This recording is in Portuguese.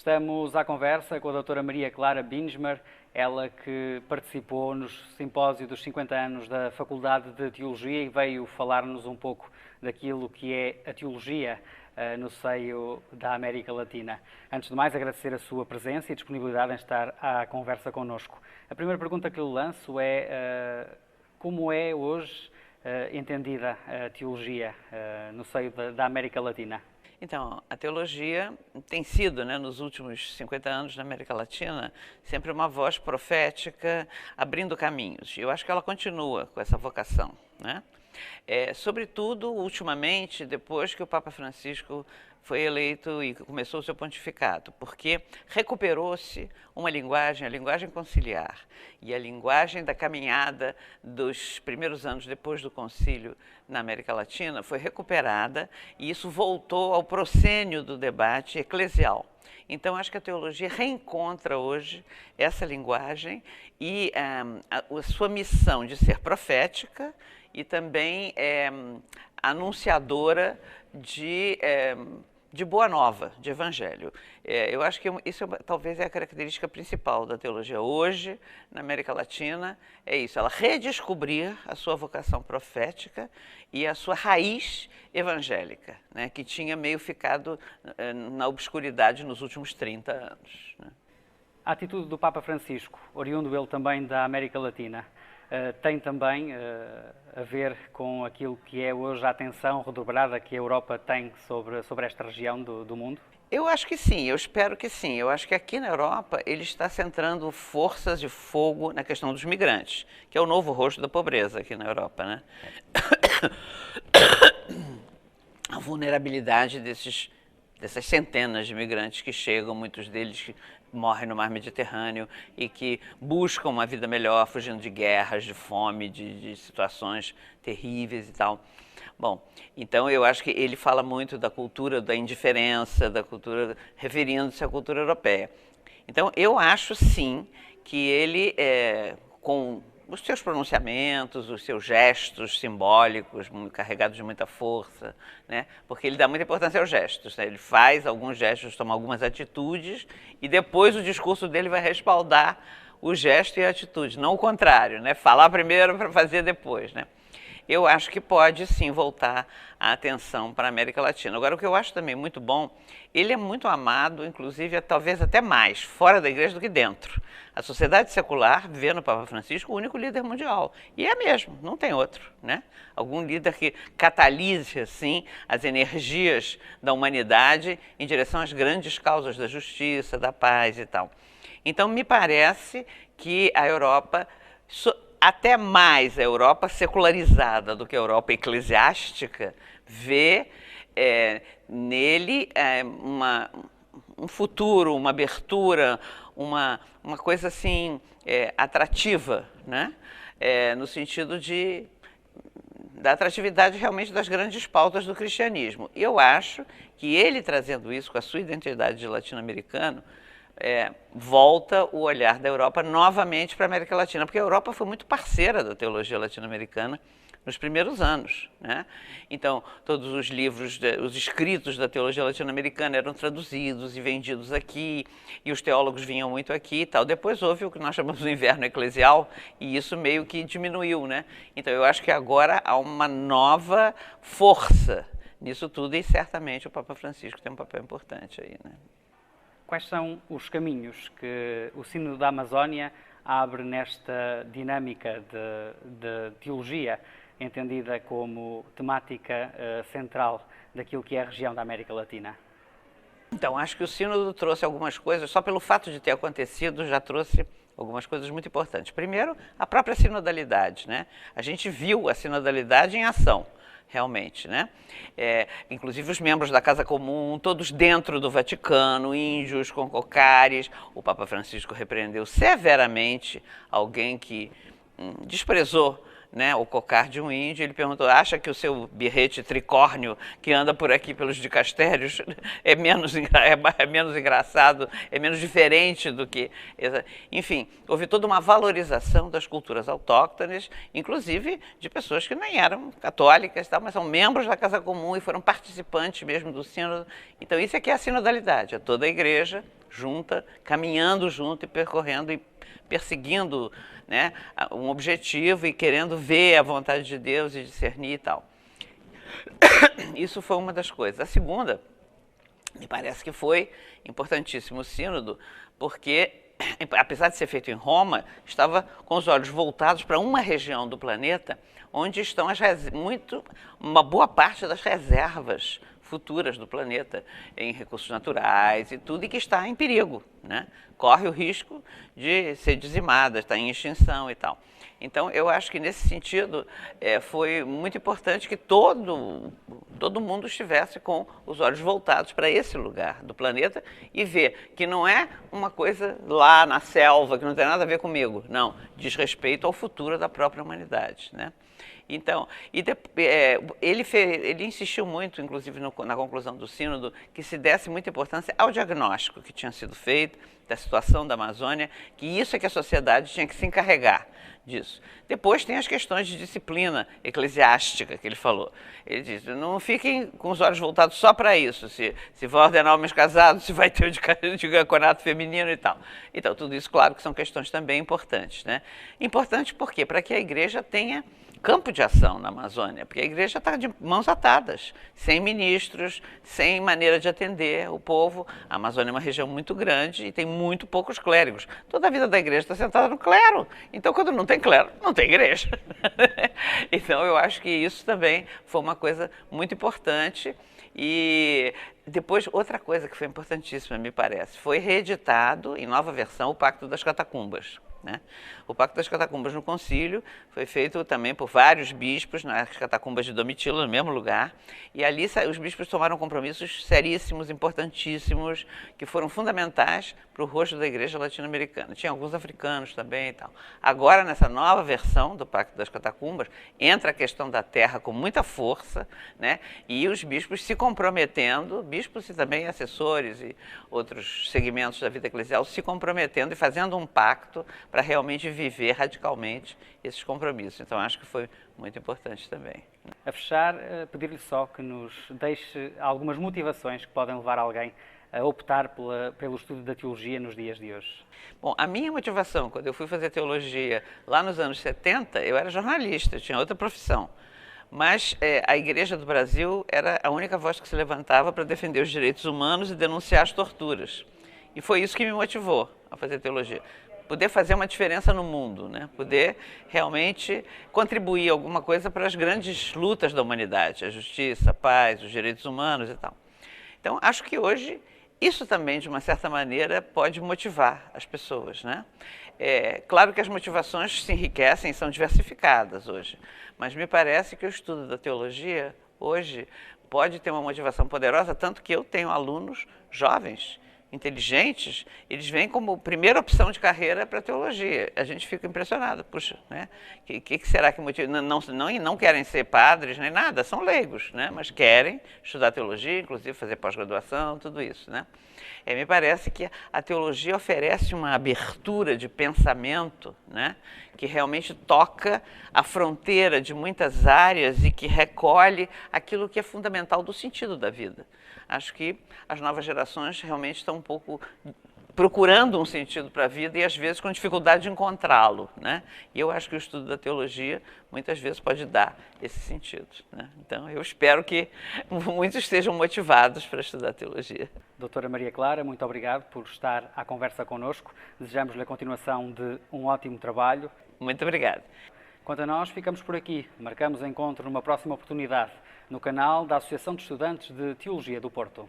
Estamos à conversa com a doutora Maria Clara Binsmer, ela que participou no simpósio dos 50 anos da Faculdade de Teologia e veio falar-nos um pouco daquilo que é a teologia no seio da América Latina. Antes de mais, agradecer a sua presença e disponibilidade em estar à conversa connosco. A primeira pergunta que lhe lanço é como é hoje entendida a teologia no seio da América Latina? Então, a teologia tem sido, nos últimos 50 anos na América Latina, sempre uma voz profética abrindo caminhos. E eu acho que ela continua com essa vocação, sobretudo, ultimamente, depois que o Papa Francisco foi eleito e começou o seu pontificado, porque recuperou-se uma linguagem, a linguagem conciliar, e a linguagem da caminhada dos primeiros anos depois do concílio na América Latina foi recuperada, e isso voltou ao proscênio do debate eclesial. Então, acho que a teologia reencontra hoje essa linguagem e a sua missão de ser profética e também anunciadora de boa nova, de evangelho. Eu acho que isso talvez é a característica principal da teologia hoje, na América Latina, é isso, ela redescobrir a sua vocação profética e a sua raiz evangélica, que tinha meio ficado na obscuridade nos últimos 30 anos. A atitude do Papa Francisco, oriundo ele também da América Latina, tem também a ver com aquilo que é hoje a atenção redobrada que a Europa tem sobre esta região do mundo? Eu acho que sim, eu espero que sim. Eu acho que aqui na Europa ele está centrando forças de fogo na questão dos migrantes, que é o novo rosto da pobreza aqui na Europa, A vulnerabilidade dessas centenas de migrantes que chegam, muitos deles que morrem no mar Mediterrâneo e que buscam uma vida melhor, fugindo de guerras, de fome, de situações terríveis e tal. Bom, então eu acho que ele fala muito da cultura da indiferença, da cultura, referindo-se à cultura europeia. Então eu acho sim que ele, com os seus pronunciamentos, os seus gestos simbólicos, carregados de muita força, porque ele dá muita importância aos gestos, ele faz alguns gestos, toma algumas atitudes e depois o discurso dele vai respaldar o gesto e a atitude, não o contrário, falar primeiro para fazer depois, Eu acho que pode sim voltar a atenção para a América Latina. Agora, o que eu acho também muito bom, ele é muito amado, inclusive talvez até mais, fora da igreja do que dentro. A sociedade secular vê no Papa Francisco o único líder mundial. E é mesmo, não tem outro, Algum líder que catalise, assim, as energias da humanidade em direção às grandes causas da justiça, da paz e tal. Então, me parece que a Europa, até mais a Europa secularizada do que a Europa eclesiástica, vê nele um futuro, uma abertura, uma coisa assim atrativa, no sentido da atratividade realmente das grandes pautas do cristianismo. E eu acho que ele trazendo isso com a sua identidade de latino-americano, volta o olhar da Europa novamente para a América Latina, porque a Europa foi muito parceira da teologia latino-americana nos primeiros anos, Então, todos os livros, os escritos da teologia latino-americana eram traduzidos e vendidos aqui, e os teólogos vinham muito aqui e tal. Depois houve o que nós chamamos de inverno eclesial, e isso meio que diminuiu, Então, eu acho que agora há uma nova força nisso tudo, e certamente o Papa Francisco tem um papel importante aí, Quais são os caminhos que o Sínodo da Amazónia abre nesta dinâmica de teologia, entendida como temática central daquilo que é a região da América Latina? Então, acho que o Sínodo trouxe algumas coisas, só pelo fato de ter acontecido, já trouxe algumas coisas muito importantes. Primeiro, a própria sinodalidade, A gente viu a sinodalidade em ação, realmente, inclusive os membros da Casa Comum, todos dentro do Vaticano, índios com cocares. O Papa Francisco repreendeu severamente alguém que desprezou o cocar de um índio. Ele perguntou: acha que o seu birrete tricórnio que anda por aqui pelos dicastérios é menos engraçado, é menos diferente do que... Enfim, houve toda uma valorização das culturas autóctones, inclusive de pessoas que nem eram católicas, mas são membros da Casa Comum e foram participantes mesmo do sínodo. Então isso aqui é a sinodalidade, é toda a igreja junta, caminhando junto e percorrendo e perseguindo, né, um objetivo e querendo ver a vontade de Deus e discernir e tal. Isso foi uma das coisas. A segunda, me parece que foi importantíssimo o sínodo, porque, apesar de ser feito em Roma, estava com os olhos voltados para uma região do planeta onde estão uma boa parte das reservas futuras do planeta em recursos naturais e tudo, e que está em perigo, né? Corre o risco de ser dizimada, está em extinção e tal. Então, eu acho que nesse sentido foi muito importante que todo mundo estivesse com os olhos voltados para esse lugar do planeta e ver que não é uma coisa lá na selva, que não tem nada a ver comigo. Não, diz respeito ao futuro da própria humanidade, né? Então, ele insistiu muito, inclusive na conclusão do sínodo, que se desse muita importância ao diagnóstico que tinha sido feito da situação da Amazônia, que isso é que a sociedade tinha que se encarregar disso. Depois tem as questões de disciplina eclesiástica que ele falou. Ele disse, não fiquem com os olhos voltados só para isso, se vai ordenar homens casados, se vai ter o diaconato feminino e tal. Então, tudo isso, claro, que são questões também importantes, né? Importante por quê? Para que a igreja tenha campo de ação na Amazônia, porque a igreja está de mãos atadas, sem ministros, sem maneira de atender o povo. A Amazônia é uma região muito grande e tem muito poucos clérigos. Toda a vida da igreja está sentada no clero. Então, quando não tem clero, não tem igreja. Então, eu acho que isso também foi uma coisa muito importante. E depois, outra coisa que foi importantíssima, me parece, foi reeditado, em nova versão, o Pacto das Catacumbas, né? O Pacto das Catacumbas no Concílio foi feito também por vários bispos nas catacumbas de Domitilo, no mesmo lugar, e ali os bispos tomaram compromissos seríssimos, importantíssimos, que foram fundamentais para o rosto da igreja latino-americana. Tinha alguns africanos também e tal. Agora, nessa nova versão do Pacto das Catacumbas, entra a questão da terra com muita força, né? E os bispos se comprometendo, bispos e também assessores e outros segmentos da vida eclesial se comprometendo e fazendo um pacto para realmente viver radicalmente esses compromissos. Então, acho que foi muito importante também. A fechar, pedir-lhe só que nos deixe algumas motivações que podem levar alguém a optar pelo estudo da teologia nos dias de hoje. Bom, a minha motivação, quando eu fui fazer teologia lá nos anos 70, eu era jornalista, eu tinha outra profissão. Mas a Igreja do Brasil era a única voz que se levantava para defender os direitos humanos e denunciar as torturas. E foi isso que me motivou a fazer teologia. Poder fazer uma diferença no mundo, né? Poder realmente contribuir alguma coisa para as grandes lutas da humanidade, a justiça, a paz, os direitos humanos e tal. Então, acho que hoje isso também, de uma certa maneira, pode motivar as pessoas, né? Claro que as motivações se enriquecem e são diversificadas hoje, mas me parece que o estudo da teologia hoje pode ter uma motivação poderosa, tanto que eu tenho alunos jovens, inteligentes, eles vêm como primeira opção de carreira para a teologia. A gente fica impressionado, puxa, né? Que será que motiva? Não querem ser padres nem nada, são leigos, né? Mas querem estudar teologia, inclusive fazer pós-graduação, tudo isso, né? Me parece que a teologia oferece uma abertura de pensamento, né? Que realmente toca a fronteira de muitas áreas e que recolhe aquilo que é fundamental do sentido da vida. Acho que as novas gerações realmente estão um pouco procurando um sentido para a vida e às vezes com dificuldade de encontrá-lo, né? E eu acho que o estudo da teologia muitas vezes pode dar esse sentido, né? Então eu espero que muitos estejam motivados para estudar teologia. Doutora Maria Clara, muito obrigado por estar à conversa connosco. Desejamos-lhe a continuação de um ótimo trabalho. Muito obrigado. Quanto a nós, ficamos por aqui. Marcamos encontro numa próxima oportunidade no canal da Associação de Estudantes de Teologia do Porto.